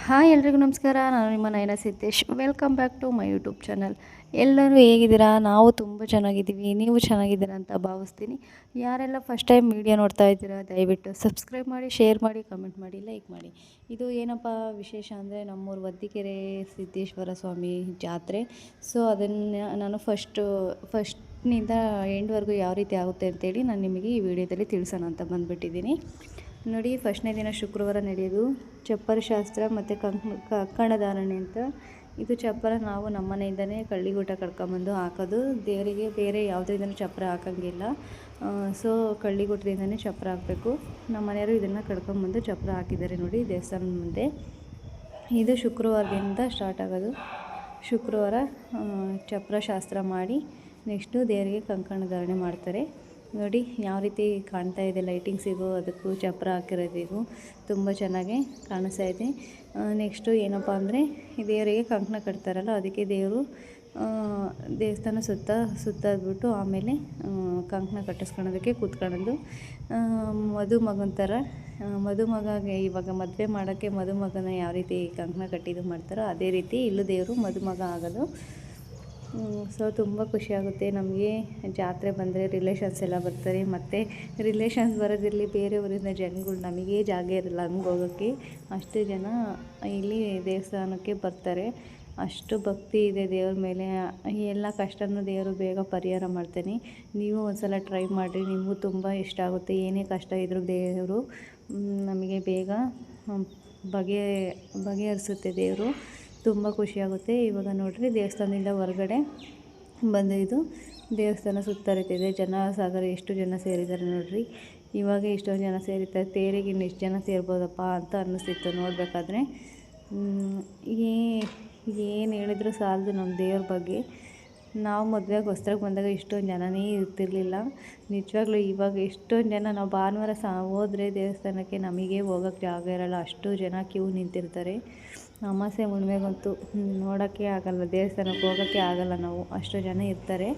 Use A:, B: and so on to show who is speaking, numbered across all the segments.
A: Hi ಎಲ್ರಿಗೂ ನಮಸ್ಕಾರ. ನಾನು ನಿಮ್ಮ Nayana Siddesh. Welcome back to my YouTube channel. ಎಲ್ಲರೂ ಹೇಗಿದ್ದೀರಾ? ನಾವು ತುಂಬ ಚೆನ್ನಾಗಿದ್ದೀವಿ. ನೀವು ಚೆನ್ನಾಗಿದ್ದೀರಾ ಅಂತ ಭಾವಿಸ್ತೀನಿ. ಯಾರೆಲ್ಲ ಫಸ್ಟ್ ಟೈಮ್ ವೀಡಿಯೋ ನೋಡ್ತಾ ಇದ್ದೀರಾ ದಯವಿಟ್ಟು ಸಬ್ಸ್ಕ್ರೈಬ್ ಮಾಡಿ, ಶೇರ್ ಮಾಡಿ, ಕಮೆಂಟ್ ಮಾಡಿ, ಲೈಕ್ ಮಾಡಿ. ಇದು ಏನಪ್ಪ ವಿಶೇಷ ಅಂದರೆ ನಮ್ಮೂರು ವದ್ದಿಕೆರೆ ಸಿದ್ದೇಶ್ವರ ಸ್ವಾಮಿ ಜಾತ್ರೆ. ಸೊ ಅದನ್ನು ನಾನು ಫಸ್ಟ್ನಿಂದ ಎಂಡ್ವರೆಗೂ ಯಾವ ರೀತಿ ಆಗುತ್ತೆ ಅಂತೇಳಿ ನಾನು ನಿಮಗೆ ಈ ವಿಡಿಯೋದಲ್ಲಿ ತಿಳಿಸೋಣ ಅಂತ ಬಂದುಬಿಟ್ಟಿದ್ದೀನಿ. ನೋಡಿ, ಫಸ್ಟ್ನೇ ದಿನ ಶುಕ್ರವಾರ ನಡೆಯೋದು ಚಪ್ಪರ ಶಾಸ್ತ್ರ ಮತ್ತು ಕಂಕಣಧಾರಣೆ ಅಂತ. ಇದು ಚಪ್ಪರ ನಾವು ನಮ್ಮ ಮನೆಯಿಂದನೇ ಕಳ್ಳಿಗೂಟ ಕಡ್ಕೊಂಬಂದು ಹಾಕೋದು. ದೇವರಿಗೆ ಬೇರೆ ಯಾವುದರಿಂದನೂ ಚಪ್ಪರ ಹಾಕೋಂಗಿಲ್ಲ. ಸೊ ಕಳ್ಳಿಗೂಟದಿಂದನೇ ಚಪ್ಪರ ಹಾಕಬೇಕು. ನಮ್ಮ ಮನೆಯವರು ಇದನ್ನು ಕಡ್ಕೊಂಬಂದು ಚಪ್ಪರ ಹಾಕಿದ್ದಾರೆ ನೋಡಿ ದೇವಸ್ಥಾನದ ಮುಂದೆ. ಇದು ಶುಕ್ರವಾರದಿಂದ ಸ್ಟಾರ್ಟ್ ಆಗೋದು. ಶುಕ್ರವಾರ ಚಪ್ಪರ ಶಾಸ್ತ್ರ ಮಾಡಿ ನೆಕ್ಸ್ಟು ದೇವರಿಗೆ ಕಂಕಣಧಾರಣೆ ಮಾಡ್ತಾರೆ. ನೋಡಿ ಯಾವ ರೀತಿ ಕಾಣ್ತಾ ಇದೆ ಲೈಟಿಂಗ್ಸಿಗೂ ಅದಕ್ಕೂ ಚಪ್ಪರ ಹಾಕಿರೋದಿಗೂ ತುಂಬ ಚೆನ್ನಾಗಿ ಕಾಣಿಸ್ತಾ ಇದೆ. ನೆಕ್ಸ್ಟು ಏನಪ್ಪ ಅಂದರೆ ದೇವರಿಗೆ ಕಂಕಣ ಕಟ್ತಾರಲ್ಲ, ಅದಕ್ಕೆ ದೇವರು ದೇವಸ್ಥಾನ ಸುತ್ತಾದ್ಬಿಟ್ಟು ಆಮೇಲೆ ಕಂಕಣ ಕಟ್ಟಿಸ್ಕೊಳೋದಕ್ಕೆ ಕೂತ್ಕೊಳ್ಳೋದು. ಮದುಮಗನ ಥರ ಮದುಮಗಗೆ ಇವಾಗ ಮದುವೆ ಮಾಡೋಕ್ಕೆ ಮದುಮಗನ ಯಾವ ರೀತಿ ಕಂಕಣ ಕಟ್ಟಿದ್ದು ಮಾಡ್ತಾರೋ ಅದೇ ರೀತಿ ಇಲ್ಲೂ ದೇವರು ಮದುಮಗ ಆಗೋದು. ಸೊ ತುಂಬ ಖುಷಿಯಾಗುತ್ತೆ ನಮಗೆ. ಜಾತ್ರೆ ಬಂದರೆ ರಿಲೇಷನ್ಸ್ ಎಲ್ಲ ಬರ್ತಾರೆ. ಮತ್ತು ರಿಲೇಷನ್ಸ್ ಬರೋದಿರಲಿ, ಬೇರೆ ಊರಿನ ಜನಗಳು ನಮಗೆ ಜಾಗ ಇರಲ್ಲ ಹಂಗೆ ಹೋಗೋಕ್ಕೆ. ಅಷ್ಟು ಜನ ಇಲ್ಲಿ ದೇವಸ್ಥಾನಕ್ಕೆ ಬರ್ತಾರೆ. ಅಷ್ಟು ಭಕ್ತಿ ಇದೆ ದೇವ್ರ ಮೇಲೆ. ಎಲ್ಲ ಕಷ್ಟನೂ ದೇವರು ಬೇಗ ಪರಿಹಾರ ಮಾಡ್ತಾನೆ. ನೀವು ಒಂದ್ಸಲ ಟ್ರೈ ಮಾಡಿರಿ, ನಿಮಗೂ ತುಂಬ ಇಷ್ಟ ಆಗುತ್ತೆ. ಏನೇ ಕಷ್ಟ ಇದ್ದರೂ ದೇವರು ನಮಗೆ ಬೇಗ ಬಗೆಹರಿಸುತ್ತೆ ದೇವರು. ತುಂಬ ಖುಷಿಯಾಗುತ್ತೆ. ಇವಾಗ ನೋಡಿರಿ ದೇವಸ್ಥಾನದಿಂದ ಹೊರಗಡೆ ಬಂದು ಇದು ದೇವಸ್ಥಾನ ಸುತ್ತರಿತಿದೆ. ಜನ ಸಾಗರ ಎಷ್ಟು ಜನ ಸೇರಿದ್ದಾರೆ ನೋಡಿರಿ. ಇವಾಗ ಇಷ್ಟೊಂದು ಜನ ಸೇರಿದ್ದಾರೆ. ತೇರಿಗೆ ಇನ್ನು ಎಷ್ಟು ಜನ ಸೇರ್ಬೋದಪ್ಪ ಅಂತ ಅನ್ನಿಸ್ತಿತ್ತು ನೋಡಬೇಕಾದ್ರೆ. ಏನು ಹೇಳಿದ್ರು ಸಾಲದು ನಮ್ಮ ದೇವ್ರ ಬಗ್ಗೆ. ನಾವು ಮದುವೆಗೆ ಹೊಸ್ದಾಗಿ ಬಂದಾಗ ಇಷ್ಟೊಂದು ಜನನೇ ಇರ್ತಿರ್ಲಿಲ್ಲ ನಿಜವಾಗ್ಲೂ. ಇವಾಗ ಎಷ್ಟೊಂದು ಜನ, ನಾವು ಭಾನುವಾರ ಹೋದರೆ ದೇವಸ್ಥಾನಕ್ಕೆ ನಮಗೆ ಹೋಗೋಕ್ಕೆ ಜಾಗ ಇರೋಲ್ಲ, ಅಷ್ಟು ಜನ ಕ್ಯೂ ನಿಂತಿರ್ತಾರೆ. ಅಮಾವಾಸ್ಯೆ ಹುಣ್ಣಿಮೆಗಂತೂ ನೋಡೋಕ್ಕೆ ಆಗಲ್ಲ, ದೇವಸ್ಥಾನಕ್ಕೆ ಹೋಗೋಕ್ಕೆ ಆಗಲ್ಲ, ನಾವು ಅಷ್ಟು ಜನ ಇರ್ತಾರೆ.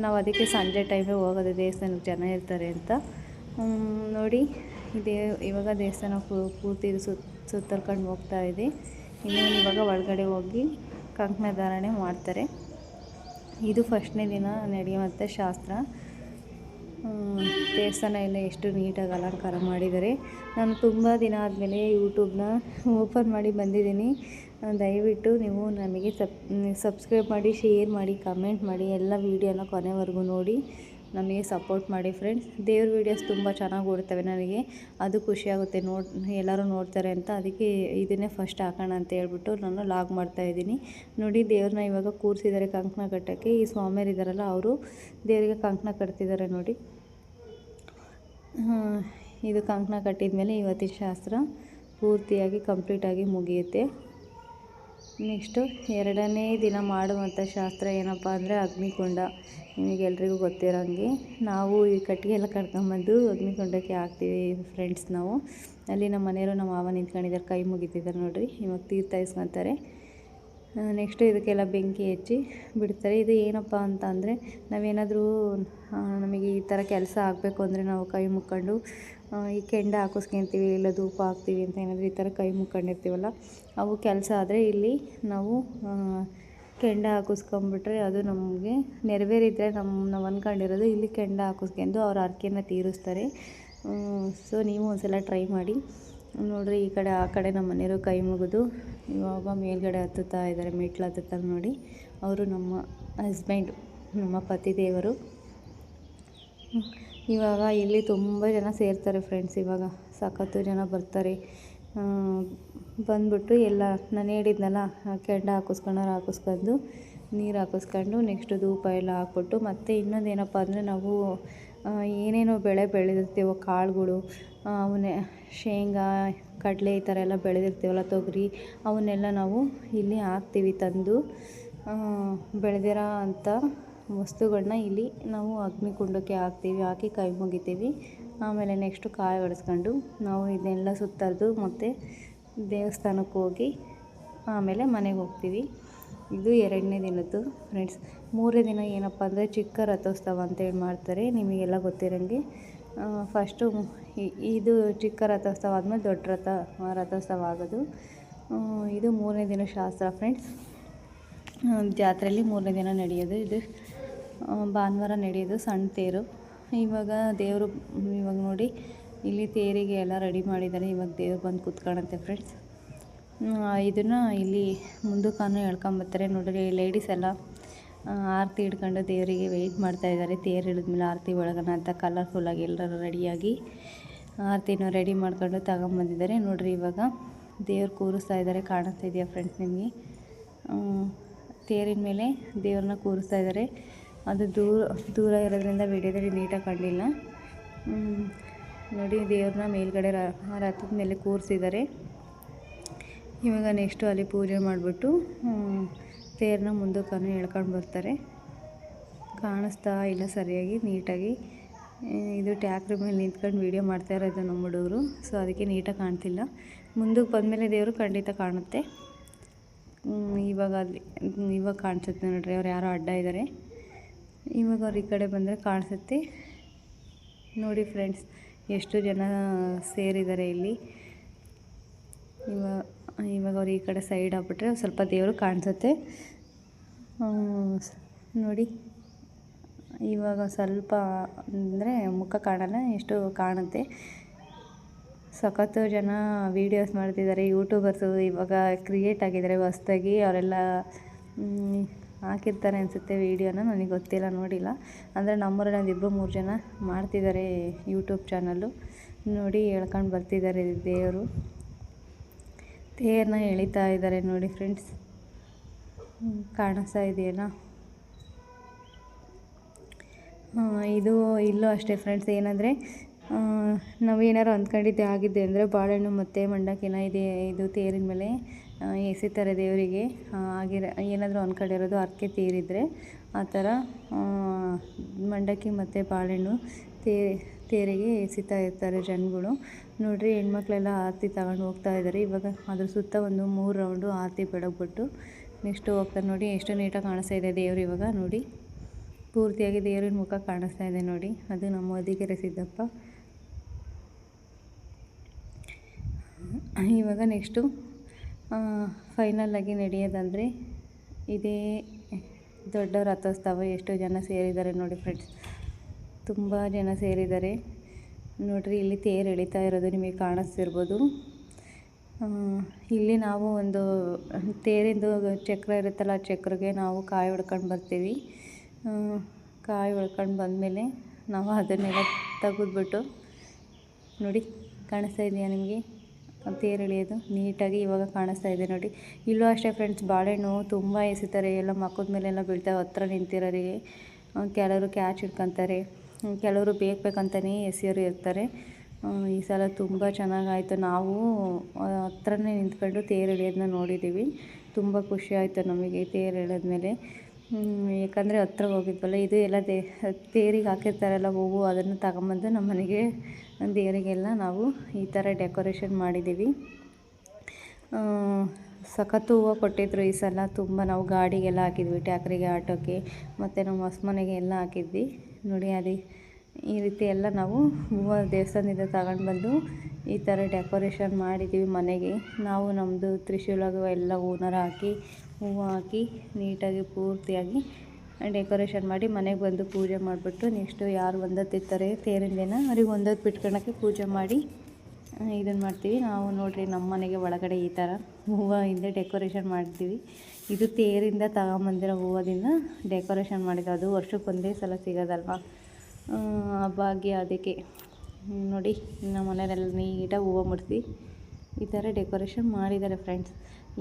A: ನಾವು ಅದಕ್ಕೆ ಸಂಜೆ ಟೈಮೇ ಹೋಗೋದು ದೇವಸ್ಥಾನಕ್ಕೆ ಜನ ಇರ್ತಾರೆ ಅಂತ. ನೋಡಿ ಇವಾಗ ದೇವಸ್ಥಾನ ಪೂರ್ತಿ ಸುತ್ತರ್ಕೊಂಡು ಹೋಗ್ತಾ ಇದೆ. ಇನ್ನು ಇವಾಗ ಒಳಗಡೆ ಹೋಗಿ ಕಂಕಣಧಾರಣೆ ಮಾಡ್ತಾರೆ. ಇದು ಫಸ್ಟ್ನೇ ದಿನ ನಡೆಯುವಂಥ ಶಾಸ್ತ್ರ. ದೇವಸ್ಥಾನ ಎಲ್ಲ ಎಷ್ಟು ನೀಟಾಗಿ ಅಲಂಕಾರ ಮಾಡಿದ್ದಾರೆ. ನಾನು ತುಂಬ ದಿನ ಆದಮೇಲೆ ಯೂಟ್ಯೂಬ್ನ ಓಪನ್ ಮಾಡಿ ಬಂದಿದ್ದೀನಿ. ದಯವಿಟ್ಟು ನೀವು ನಮಗೆ ಸಬ್ಸ್ಕ್ರೈಬ್ ಮಾಡಿ, ಶೇರ್ ಮಾಡಿ, ಕಮೆಂಟ್ ಮಾಡಿ, ಎಲ್ಲ ವೀಡಿಯೋನ ಕೊನೆವರೆಗೂ ನೋಡಿ ನಮಗೆ ಸಪೋರ್ಟ್ ಮಾಡಿ ಫ್ರೆಂಡ್ಸ್. ದೇವ್ರ ವೀಡಿಯೋಸ್ ತುಂಬ ಚೆನ್ನಾಗಿ ಓಡ್ತವೆ ನನಗೆ, ಅದು ಖುಷಿಯಾಗುತ್ತೆ ಎಲ್ಲರೂ ನೋಡ್ತಾರೆ ಅಂತ. ಅದಕ್ಕೆ ಇದನ್ನೇ ಫಸ್ಟ್ ಹಾಕೋಣ ಅಂತ ಹೇಳ್ಬಿಟ್ಟು ನಾನು ಲಾಗ್ ಮಾಡ್ತಾಯಿದ್ದೀನಿ. ನೋಡಿ ದೇವ್ರನ್ನ ಇವಾಗ ಕೂರಿಸಿದ್ದಾರೆ ಕಂಕಣ ಕಟ್ಟೋಕ್ಕೆ. ಈ ಸ್ವಾಮಿಯರು ಇದ್ದಾರಲ್ಲ ಅವರು ದೇವರಿಗೆ ಕಂಕಣ ಕಟ್ತಿದ್ದಾರೆ ನೋಡಿ. ಇದು ಕಂಕಣ ಕಟ್ಟಿದ ಮೇಲೆ ಇವತ್ತಿನ ಶಾಸ್ತ್ರ ಪೂರ್ತಿಯಾಗಿ ಕಂಪ್ಲೀಟಾಗಿ ಮುಗಿಯುತ್ತೆ. ನೆಕ್ಸ್ಟು ಎರಡನೇ ದಿನ ಮಾಡುವಂಥ ಶಾಸ್ತ್ರ ಏನಪ್ಪ ಅಂದರೆ ಅಗ್ನಿಕುಂಡ. ನಿಮಗೆಲ್ರಿಗೂ ಗೊತ್ತಿರೋಂಗೆ ನಾವು ಈ ಕಟ್ಟಿಗೆ ಎಲ್ಲ ಕಟ್ಕೊಂಬಂದು ಅಗ್ನಿಕುಂಡಕ್ಕೆ ಹಾಕ್ತೀವಿ ಫ್ರೆಂಡ್ಸ್. ನಾವು ಅಲ್ಲಿ ನಮ್ಮ ಮನೆಯವರು ನಮ್ಮ ಮಾವ ನಿಂತ್ಕೊಂಡಿದ್ದಾರೆ, ಕೈ ಮುಗಿತಿದ್ದಾರೆ ನೋಡಿರಿ. ಇವಾಗ ತೀರ್ಥ ಇಸ್ಕೊತಾರೆ. ನೆಕ್ಸ್ಟು ಇದಕ್ಕೆಲ್ಲ ಬೆಂಕಿ ಹಚ್ಚಿ ಬಿಡ್ತಾರೆ. ಇದು ಏನಪ್ಪ ಅಂತ ಅಂದರೆ ನಾವೇನಾದರೂ ನಮಗೆ ಈ ಥರ ಕೆಲಸ ಆಗಬೇಕು ಅಂದರೆ ನಾವು ಕೈ ಮುಕ್ಕೊಂಡು ಈ ಕೆಂಡ ಹಾಕಿಸ್ಕೊತೀವಿ, ಇಲ್ಲ ಧೂಪ ಹಾಕ್ತೀವಿ ಅಂತ ಏನಾದರೂ ಈ ಥರ ಕೈ ಮುಕ್ಕೊಂಡಿರ್ತೀವಲ್ಲ, ಅವು ಕೆಲಸ ಆದರೆ ಇಲ್ಲಿ ನಾವು ಕೆಂಡ ಹಾಕಿಸ್ಕೊಂಬಿಟ್ರೆ ಅದು ನಮಗೆ ನೆರವೇರಿದ್ರೆ ನಾವು ಅಂದ್ಕೊಂಡಿರೋದು ಇಲ್ಲಿ ಕೆಂಡ ಹಾಕಿಸ್ಕೊಂಡು ಅವ್ರ ಹರಕೆನ ತೀರಿಸ್ತಾರೆ. ಸೊ ನೀವು ಒಂದ್ಸಲ ಟ್ರೈ ಮಾಡಿ ನೋಡಿರಿ. ಈ ಕಡೆ ಆ ಕಡೆ ನಮ್ಮ ಮನೆಯವರು ಕೈ ಮುಗಿದು ಇವಾಗ ಮೇಲ್ಗಡೆ ಹತ್ತುತ್ತಾ ಇದ್ದಾರೆ, ಮೆಟ್ಲು ಹತ್ತುತ್ತಾರೆ ನೋಡಿ. ಅವರು ನಮ್ಮ ಹಸ್ಬೆಂಡ್, ನಮ್ಮ ಪತಿ ದೇವರು. ಇವಾಗ ಇಲ್ಲಿ ತುಂಬ ಜನ ಸೇರ್ತಾರೆ ಫ್ರೆಂಡ್ಸ್. ಇವಾಗ ಸಖತ್ತು ಜನ ಬರ್ತಾರೆ. ಬಂದ್ಬಿಟ್ಟು ಎಲ್ಲ ನಾನು ಹೇಳಿದ್ನಲ್ಲ ಕೆಂಡ ಹಾಕಿಸ್ಕೊಂಡು ನೀರು ಹಾಕಿಸ್ಕೊಂಡು ನೆಕ್ಸ್ಟು ಧೂಪ ಎಲ್ಲ ಹಾಕ್ಬಿಟ್ಟು, ಮತ್ತು ಇನ್ನೊಂದು ಏನಪ್ಪ ಅಂದರೆ ನಾವು ಏನೇನೋ ಬೆಳೆ ಬೆಳೆದಿರ್ತೀವೋ ಕಾಳುಗಳು, ಅವನ್ನೇ ಶೇಂಗಾ, ಕಡಲೆ ಈ ಥರ ಎಲ್ಲ ಬೆಳೆದಿರ್ತೀವಲ್ಲ, ತೊಗರಿ, ಅವನ್ನೆಲ್ಲ ನಾವು ಇಲ್ಲಿ ಹಾಕ್ತೀವಿ. ತಂದು ಬೆಳೆದಿರೋ ಅಂಥ ವಸ್ತುಗಳನ್ನ ಇಲ್ಲಿ ನಾವು ಅಗ್ನಿಕುಂಡಕ್ಕೆ ಹಾಕ್ತೀವಿ. ಹಾಕಿ ಕೈ ಮುಗಿತೀವಿ. ಆಮೇಲೆ ನೆಕ್ಸ್ಟು ಕಾಯಿ ಹೊಡೆಸ್ಕೊಂಡು ನಾವು ಇದನ್ನೆಲ್ಲ ಸುತ್ತರಿದು ಮತ್ತು ದೇವಸ್ಥಾನಕ್ಕೆ ಹೋಗಿ ಆಮೇಲೆ ಮನೆಗೆ ಹೋಗ್ತೀವಿ. ಇದು ಎರಡನೇ ದಿನದ್ದು ಫ್ರೆಂಡ್ಸ್. ಮೂರನೇ ದಿನ ಏನಪ್ಪ ಅಂದರೆ ಚಿಕ್ಕ ರಥೋತ್ಸವ ಅಂತೇಳಿ ಮಾಡ್ತಾರೆ. ನಿಮಗೆಲ್ಲ ಗೊತ್ತಿರೋಂಗೆ ಫಸ್ಟು ಇದು ಚಿಕ್ಕ ರಥೋತ್ಸವ ಆದಮೇಲೆ ದೊಡ್ಡ ರಥೋತ್ಸವ ಆಗೋದು. ಇದು 3ನೇ ದಿನ ಶಾಸ್ತ್ರ ಫ್ರೆಂಡ್ಸ್. ಜಾತ್ರೆಯಲ್ಲಿ 3ನೇ ದಿನ ನಡೆಯೋದು. ಇದು ಭಾನುವಾರ ನಡೆಯೋದು ಸಣ್ಣ ತೇರು. ಇವಾಗ ದೇವರು ಇವಾಗ ನೋಡಿ ಇಲ್ಲಿ ತೇರಿಗೆ ಎಲ್ಲ ರೆಡಿ ಮಾಡಿದ್ದಾರೆ. ಇವಾಗ ದೇವ್ರು ಬಂದು ಕೂತ್ಕೊಳ್ಳುತ್ತೆ ಫ್ರೆಂಡ್ಸ್. ಇದನ್ನು ಇಲ್ಲಿ ಮುಂದಕ್ಕೂ ಎಳ್ಕೊಂಬರ್ತಾರೆ ನೋಡಿರಿ. ಲೇಡೀಸ್ ಎಲ್ಲ ಆರತಿ ಹಿಡ್ಕೊಂಡು ದೇವರಿಗೆ ವೆಯ್ಟ್ ಮಾಡ್ತಾಯಿದ್ದಾರೆ. ತೇರು ಇಳಿದ್ಮೇಲೆ ಆರತಿ ಒಳಗೋಣ ಅಂತ ಕಲರ್ಫುಲ್ಲಾಗಿ ಎಲ್ಲರೂ ರೆಡಿಯಾಗಿ ಆರತಿನ ರೆಡಿ ಮಾಡ್ಕೊಂಡು ತಗೊಂಬಂದಿದ್ದಾರೆ ನೋಡಿರಿ. ಇವಾಗ ದೇವ್ರು ಕೂರಿಸ್ತಾ ಇದ್ದಾರೆ, ಕಾಣಿಸ್ತಾ ಇದೆಯಾ ಫ್ರೆಂಡ್ಸ್ ನಿಮಗೆ? ತೇರಿನ ಮೇಲೆ ದೇವ್ರನ್ನ ಕೂರಿಸ್ತಾ ಇದ್ದಾರೆ. ಅದು ದೂರ ಇರೋದ್ರಿಂದ ವಿಡಿಯೋದಲ್ಲಿ ನೀಟಾಗಿ ಕಾಣಲಿಲ್ಲ ನೋಡಿ. ದೇವ್ರನ್ನ ಮೇಲ್ಗಡೆ ರಥದ ಮೇಲೆ ಕೂರಿಸಿದ್ದಾರೆ. ಇವಾಗ ನೆಕ್ಸ್ಟು ಅಲ್ಲಿ ಪೂಜೆ ಮಾಡಿಬಿಟ್ಟು ತೇರನ್ನ ಮುಂದಕ್ಕೂ ಎಳ್ಕೊಂಡು ಬರ್ತಾರೆ. ಕಾಣಿಸ್ತಾ ಇಲ್ಲ ಸರಿಯಾಗಿ ನೀಟಾಗಿ. ಇದು ಟ್ಯಾಕ್ಟ್ರಿ ಮೇಲೆ ನಿಂತ್ಕೊಂಡು ವೀಡಿಯೋ ಮಾಡ್ತಾ ಇರೋದು ನಮ್ಮ ಹುಡುಗರು, ಸೊ ಅದಕ್ಕೆ ನೀಟಾಗಿ ಕಾಣ್ತಿಲ್ಲ. ಮುಂದಕ್ಕೆ ಬಂದಮೇಲೆ ದೇವರು ಖಂಡಿತ ಕಾಣುತ್ತೆ. ಇವಾಗ ಕಾಣಿಸುತ್ತೆ ನೋಡ್ರಿ. ಅವ್ರು ಯಾರೋ ಅಡ್ಡ ಇದ್ದಾರೆ. ಇವಾಗ ಅವ್ರು ಈ ಕಡೆ ಬಂದರೆ ಕಾಣಿಸುತ್ತೆ ನೋಡಿ ಫ್ರೆಂಡ್ಸ್. ಎಷ್ಟು ಜನ ಸೇರಿದ್ದಾರೆ ಇಲ್ಲಿ. ಇವಾಗ ಅವ್ರು ಈ ಕಡೆ ಸೈಡ್ ಆಗ್ಬಿಟ್ರೆ ಸ್ವಲ್ಪ ದೇವರು ಕಾಣಿಸುತ್ತೆ ನೋಡಿ. ಇವಾಗ ಸ್ವಲ್ಪ ಅಂದರೆ ಮುಖ ಕಾಣಲ್ಲ, ಎಷ್ಟು ಕಾಣುತ್ತೆ. ಸಖತ್ತು ಜನ ವೀಡಿಯೋಸ್ ಮಾಡ್ತಿದ್ದಾರೆ, ಯೂಟ್ಯೂಬರ್ಸು ಇವಾಗ ಕ್ರಿಯೇಟ್ ಆಗಿದ್ದಾರೆ ಹೊಸ್ದಾಗಿ. ಅವರೆಲ್ಲ ಹಾಕಿರ್ತಾರೆ ಅನಿಸುತ್ತೆ ವೀಡಿಯೋನ, ನನಗೆ ಗೊತ್ತಿಲ್ಲ, ನೋಡಿಲ್ಲ. ಅಂದರೆ ನಮ್ಮೂರಲ್ಲಿ ಒಂದು 2-3 ಜನ ಮಾಡ್ತಿದ್ದಾರೆ ಯೂಟ್ಯೂಬ್ ಚಾನಲ್ಲು ನೋಡಿ. ಎಳ್ಕೊಂಡು ಬರ್ತಿದ್ದಾರೆ ದೇವರು. ತೇರನ್ನ ಎಳಿತಾ ಇದ್ದಾರೆ ನೋಡಿ ಫ್ರೆಂಡ್ಸ್. ಕಾಣಿಸ್ತಾ ಇದೆಯಲ್ಲ? ಇದು ಇಲ್ಲೂ ಅಷ್ಟೇ ಫ್ರೆಂಡ್ಸ್. ಏನಂದರೆ ನಾವು ಏನಾರು ಅಂದ್ಕೊಂಡಿದ್ದೆ ಆಗಿದ್ದೆ ಅಂದರೆ ಬಾಳೆಹಣ್ಣು ಮತ್ತು ಮಂಡಕ್ಕಿನ ಇದು ತೇರಿನ ಮೇಲೆ ಎಸಿತಾರೆ ದೇವರಿಗೆ. ಏನಾದರೂ ಅಂದ್ಕೊಂಡಿರೋದು ಹರಕೆ ತೀರಿದರೆ ಆ ಥರ ಮಂಡಕ್ಕಿ ಮತ್ತು ಬಾಳೆಹಣ್ಣು ತೇರಿಗೆ ಎಸಿತಾ ಇರ್ತಾರೆ ಜನಗಳು ನೋಡಿರಿ. ಹೆಣ್ಮಕ್ಳೆಲ್ಲ ಆರತಿ ತಗೊಂಡು ಹೋಗ್ತಾ ಇದ್ದಾರೆ. ಇವಾಗ ಅದ್ರ ಸುತ್ತ ಒಂದು 3 ರೌಂಡು ಆರತಿ ಬೆಳಗ್ಬಿಟ್ಟು ನೆಕ್ಸ್ಟು ಹೋಗ್ತಾರೆ ನೋಡಿ. ಎಷ್ಟು ನೀಟಾಗಿ ಕಾಣಿಸ್ತಾ ಇದೆ ದೇವರು. ಇವಾಗ ನೋಡಿ ಪೂರ್ತಿಯಾಗಿ ದೇವ್ರಿನ ಮುಖ ಕಾಣಿಸ್ತಾ ಇದೆ ನೋಡಿ. ಅದು ನಮ್ಮ ಹೊದಿಗೆರೆ ಸಿದ್ದಪ್ಪ. ಇವಾಗ ನೆಕ್ಸ್ಟು ಫೈನಲ್ಲಾಗಿ ನಡೆಯೋದಂದರೆ ಇದೇ ದೊಡ್ಡ ರಥೋತ್ಸವ. ಎಷ್ಟು ಜನ ಸೇರಿದ್ದಾರೆ ನೋಡಿ ಫ್ರೆಂಡ್ಸ್. ತುಂಬ ಜನ ಸೇರಿದ್ದಾರೆ ನೋಡಿರಿ. ಇಲ್ಲಿ ತೇರು ಎಳಿತಾ ಇರೋದು ನಿಮಗೆ ಕಾಣಿಸ್ತಿರ್ಬೋದು. ಇಲ್ಲಿ ನಾವು ಒಂದು ತೇರಿಂದು ಚಕ್ರ ಇರುತ್ತಲ್ಲ, ಆ ಚಕ್ರಗೆ ನಾವು ಕಾಯಿ ಹೊಡ್ಕೊಂಡು ಬರ್ತೀವಿ. ಕಾಯಿ ಹೊಡ್ಕೊಂಡು ಬಂದಮೇಲೆ ನಾವು ಅದನ್ನೆಲ್ಲ ತೆಗೆದ್ಬಿಟ್ಟು ನೋಡಿ. ಕಾಣಿಸ್ತಾ ಇದೆಯಾ ನಿಮಗೆ ತೇರು ಎಳೆಯೋದು ನೀಟಾಗಿ? ಇವಾಗ ಕಾಣಿಸ್ತಾ ಇದೆ ನೋಡಿ. ಇಲ್ಲೂ ಅಷ್ಟೇ ಫ್ರೆಂಡ್ಸ್. ಬಾಳೆಹಣ್ಣು ತುಂಬ ಎಸಿತಾರೆ. ಎಲ್ಲ ಮಕ್ಕದ ಮೇಲೆಲ್ಲ ಬೀಳ್ತಾವೆ. ಹತ್ರ ನಿಂತಿರೋರಿಗೆ ಕೆಲವರು ಕ್ಯಾಚ್ ಹಿಡ್ಕೊತಾರೆ, ಕೆಲವರು ಬೇಕಂತಲೇ ಎಸೆಯೋರು ಇರ್ತಾರೆ. ಈ ಸಲ ತುಂಬ ಚೆನ್ನಾಗಾಯಿತು. ನಾವು ಹತ್ರನೇ ನಿಂತ್ಕೊಂಡು ತೇರು ಎಳೆಯೋದನ್ನ ನೋಡಿದ್ದೀವಿ. ತುಂಬ ಖುಷಿ ಆಯಿತು ನಮಗೆ ತೇರು ಎಳೆದ್ಮೇಲೆ. ಯಾಕಂದರೆ ಹತ್ರ ಹೋಗಿದ್ವಲ್ಲ. ಇದು ಎಲ್ಲ ತೇರಿಗೆ ಹಾಕಿರ್ತಾರಲ್ಲ ಹೂವು, ಅದನ್ನು ತಗೊಂಬಂದು ನಮ್ಮ ಮನೆಗೆ ದೇವರಿಗೆಲ್ಲ ನಾವು ಈ ಥರ ಡೆಕೋರೇಷನ್ ಮಾಡಿದ್ದೀವಿ. ಸಖತ್ತು ಹೂವು ಕೊಟ್ಟಿದ್ರು ಈ ಸಲ ತುಂಬ. ನಾವು ಗಾಡಿಗೆಲ್ಲ ಹಾಕಿದ್ವಿ, ಟ್ಯಾಕ್ರಿಗೆ, ಆಟೋಕ್ಕೆ ಮತ್ತು ನಮ್ಮ ಹೊಸ್ಮನೆಗೆ ಎಲ್ಲ ಹಾಕಿದ್ವಿ ನೋಡಿ. ಅದೇ ಈ ರೀತಿ ಎಲ್ಲ ನಾವು ಹೂವು ದೇವಸ್ಥಾನದಿಂದ ತಗೊಂಡು ಬಂದು ಈ ಥರ ಡೆಕೋರೇಷನ್ ಮಾಡಿದ್ದೀವಿ ಮನೆಗೆ. ನಾವು ನಮ್ಮದು ತ್ರಿಶೂಲಾಗ ಎಲ್ಲ ಹೂನಾರ ಹಾಕಿ ಹೂವು ಹಾಕಿ ನೀಟಾಗಿ ಪೂರ್ತಿಯಾಗಿ ಡೆಕೋರೇಷನ್ ಮಾಡಿ ಮನೆಗೆ ಬಂದು ಪೂಜೆ ಮಾಡಿಬಿಟ್ಟು ನೆಕ್ಸ್ಟು ಯಾರು ಒಂದೊತ್ತಿರ್ತಾರೆ ತೇರಿನ ದಿನ ಅವ್ರಿಗೆ ಒಂದೊತ್ತು ಬಿಟ್ಕೊಳಕ್ಕೆ ಪೂಜೆ ಮಾಡಿ ಇದನ್ನು ಮಾಡ್ತೀವಿ ನಾವು. ನೋಡಿರಿ ನಮ್ಮ ಮನೆಗೆ ಒಳಗಡೆ ಈ ಥರ ಹೂವು ಹಿಂದೆ ಡೆಕೋರೇಷನ್ ಮಾಡ್ತೀವಿ. ಇದು ತೇರಿಂದ ತಗೊಂಬಂದಿರೋ ಹೂವದಿಂದ ಡೆಕೋರೇಷನ್ ಮಾಡಿದ್ದು. ಅದು ವರ್ಷಕ್ಕೊಂದೇ ಸಲ ಸಿಗೋದಲ್ವ ಭಾಗ್ಯ, ಅದಕ್ಕೆ ನೋಡಿ ನಮ್ಮ ಮನೆಯಲ್ಲೆಲ್ಲ ನೀಟಾಗಿ ಹೂವು ಮುಡಿಸಿ ಈ ಥರ ಡೆಕೋರೇಷನ್ ಮಾಡಿದ್ದಾರೆ ಫ್ರೆಂಡ್ಸ್.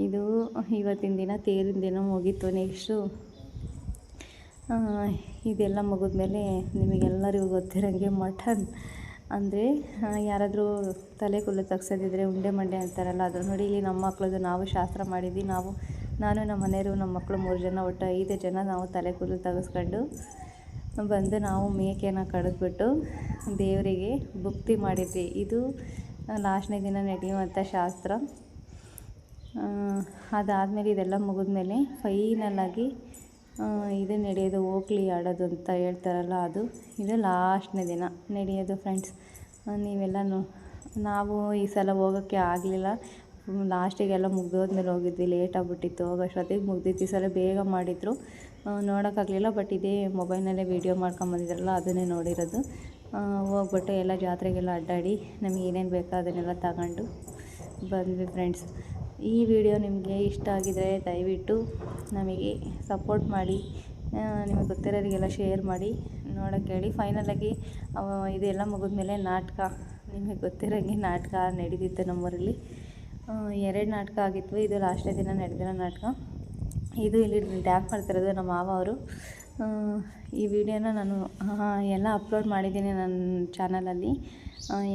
A: ಇದು ಇವತ್ತಿನ ದಿನ ತೇರಿನ ದಿನ ಮುಗೀತು. ನೆಕ್ಸ್ಟು ಇದೆಲ್ಲ ಮುಗಿದ್ಮೇಲೆ ನಿಮಗೆಲ್ಲರಿಗೂ ಗೊತ್ತಿರೋಂಗೆ ಮಟನ್ ಅಂದರೆ ಯಾರಾದರೂ ತಲೆ ಕೂದಲು ತೆಗ್ಸೋದಿದ್ರೆ ಉಂಡೆ ಮಂಡೆ ಅಂತಾರಲ್ಲ, ಅದು ನೋಡಿ. ಇಲ್ಲಿ ನಮ್ಮ ಮಕ್ಳದ್ದು ನಾವು ಶಾಸ್ತ್ರ ಮಾಡಿದ್ವಿ. ನಾನು ನಮ್ಮ ಮನೆಯವರು, ನಮ್ಮ ಮಕ್ಕಳು 3 ಜನ, ಒಟ್ಟು 5 ಜನ ನಾವು ತಲೆ ಕೂದಲು ತೆಗೆಸ್ಕೊಂಡು ಬಂದು ನಾವು ಮೇಕೆನ ಕಡಿದ್ಬಿಟ್ಟು ದೇವರಿಗೆ ಭಕ್ತಿ ಮಾಡಿದ್ವಿ. ಇದು ಲಾಸ್ಟ್ನೇ ದಿನ ನಡೆಯುವಂಥ ಶಾಸ್ತ್ರ. ಅದಾದಮೇಲೆ ಇದೆಲ್ಲ ಮುಗಿದ್ಮೇಲೆ ಫೈನಲ್ಲಾಗಿ ಇದು ನಡೆಯೋದು ಓಕ್ಲಿ ಆಡೋದು ಅಂತ ಹೇಳ್ತಾರಲ್ಲ ಅದು. ಇದು ಲಾಸ್ಟ್ನೇ ದಿನ ನಡೆಯೋದು ಫ್ರೆಂಡ್ಸ್. ನೀವೆಲ್ಲನೂ ನಾವು ಈ ಸಲ ಹೋಗೋಕ್ಕೆ ಆಗಲಿಲ್ಲ. ಲಾಸ್ಟಿಗೆಲ್ಲ ಮುಗ್ದೋದ್ಮೇಲೆ ಹೋಗಿದ್ವಿ. ಲೇಟ್ ಆಗಿಬಿಟ್ಟಿತ್ತು, ಹೋಗೋಷ್ಟೊತ್ತಿಗೆ ಮುಗ್ದಿತ್ತು. ಈ ಸಲ ಬೇಗ ಮಾಡಿದರು, ನೋಡೋಕ್ಕಾಗಲಿಲ್ಲ. ಬಟ್ ಇದೇ ಮೊಬೈಲ್ನಲ್ಲೇ ವೀಡಿಯೋ ಮಾಡ್ಕೊಂಬಂದಿದ್ರಲ್ಲ ಅದನ್ನೇ ನೋಡಿರೋದು. ಹೋಗ್ಬಿಟ್ಟು ಎಲ್ಲ ಜಾತ್ರೆಗೆಲ್ಲ ಅಡ್ಡಾಡಿ ನಮಗೆ ಏನೇನು ಬೇಕೋ ಅದನ್ನೆಲ್ಲ ತಗೊಂಡು ಬಂದ್ವಿ ಫ್ರೆಂಡ್ಸ್. ಈ ವಿಡಿಯೋ ನಿಮಗೆ ಇಷ್ಟ ಆಗಿದರೆ ದಯವಿಟ್ಟು ನಮಗೆ ಸಪೋರ್ಟ್ ಮಾಡಿ, ನಿಮಗೆ ಗೊತ್ತಿರೋರಿಗೆಲ್ಲ ಶೇರ್ ಮಾಡಿ ನೋಡೋಕ್ಕೆ ಹೇಳಿ. ಫೈನಲಾಗಿ ಇದೆಲ್ಲ ಮುಗಿದ್ಮೇಲೆ ನಾಟಕ, ನಿಮಗೆ ಗೊತ್ತಿರೋಂಗೆ ನಾಟಕ ನಡೀತಿತ್ತು ನಮ್ಮೂರಲ್ಲಿ. 2 ನಾಟಕ ಆಗಿತ್ತು. ಇದು ಲಾಸ್ಟ್ನೇ ದಿನ ನಡೆದಿರೋ ನಾಟಕ. ಇದು ಇಲ್ಲಿ ಡ್ಯಾನ್ಸ್ ಮಾಡ್ತಿರೋದು ನಮ್ಮ ಮಾವ ಅವರು. ಈ ವಿಡಿಯೋನ ನಾನು ಎಲ್ಲ ಅಪ್ಲೋಡ್ ಮಾಡಿದ್ದೀನಿ ನನ್ನ ಚಾನಲಲ್ಲಿ.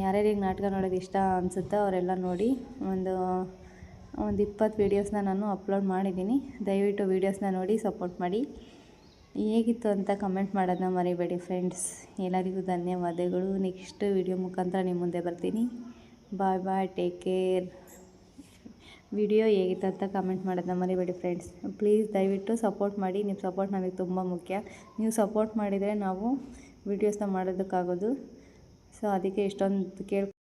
A: ಯಾರ್ಯಾರಿಗೆ ನಾಟಕ ನೋಡೋದು ಇಷ್ಟ ಅನಿಸುತ್ತೋ ಅವರೆಲ್ಲ ನೋಡಿ. ಒಂದು 20 ವೀಡಿಯೋಸ್ನ ನಾನು ಅಪ್ಲೋಡ್ ಮಾಡಿದ್ದೀನಿ. ದಯವಿಟ್ಟು ವೀಡಿಯೋಸ್ನ ನೋಡಿ ಸಪೋರ್ಟ್ ಮಾಡಿ. ಹೇಗಿತ್ತು ಅಂತ ಕಮೆಂಟ್ ಮಾಡೋದನ್ನ ಮರಿಬೇಡಿ ಫ್ರೆಂಡ್ಸ್. ಎಲ್ಲರಿಗೂ ಧನ್ಯವಾದಗಳು. ನೆಕ್ಸ್ಟ್ ವೀಡಿಯೋ ಮುಖಾಂತರ ನಿಮ್ಮ ಮುಂದೆ ಬರ್ತೀನಿ. ಬಾಯ್ ಬಾಯ್, ಟೇಕ್ ಕೇರ್. ವಿಡಿಯೋ ಹೇಗಿತ್ತು ಅಂತ ಕಮೆಂಟ್ ಮಾಡೋದನ್ನ ಮರಿಬೇಡಿ ಫ್ರೆಂಡ್ಸ್. ಪ್ಲೀಸ್ ದಯವಿಟ್ಟು ಸಪೋರ್ಟ್ ಮಾಡಿ. ನಿಮ್ಮ ಸಪೋರ್ಟ್ ನಮಗೆ ತುಂಬ ಮುಖ್ಯ. ನೀವು ಸಪೋರ್ಟ್ ಮಾಡಿದರೆ ನಾವು ವೀಡಿಯೋಸ್ನ ಮಾಡೋದಕ್ಕಾಗೋದು. ಸೊ ಅದಕ್ಕೆ ಇಷ್ಟೊಂದು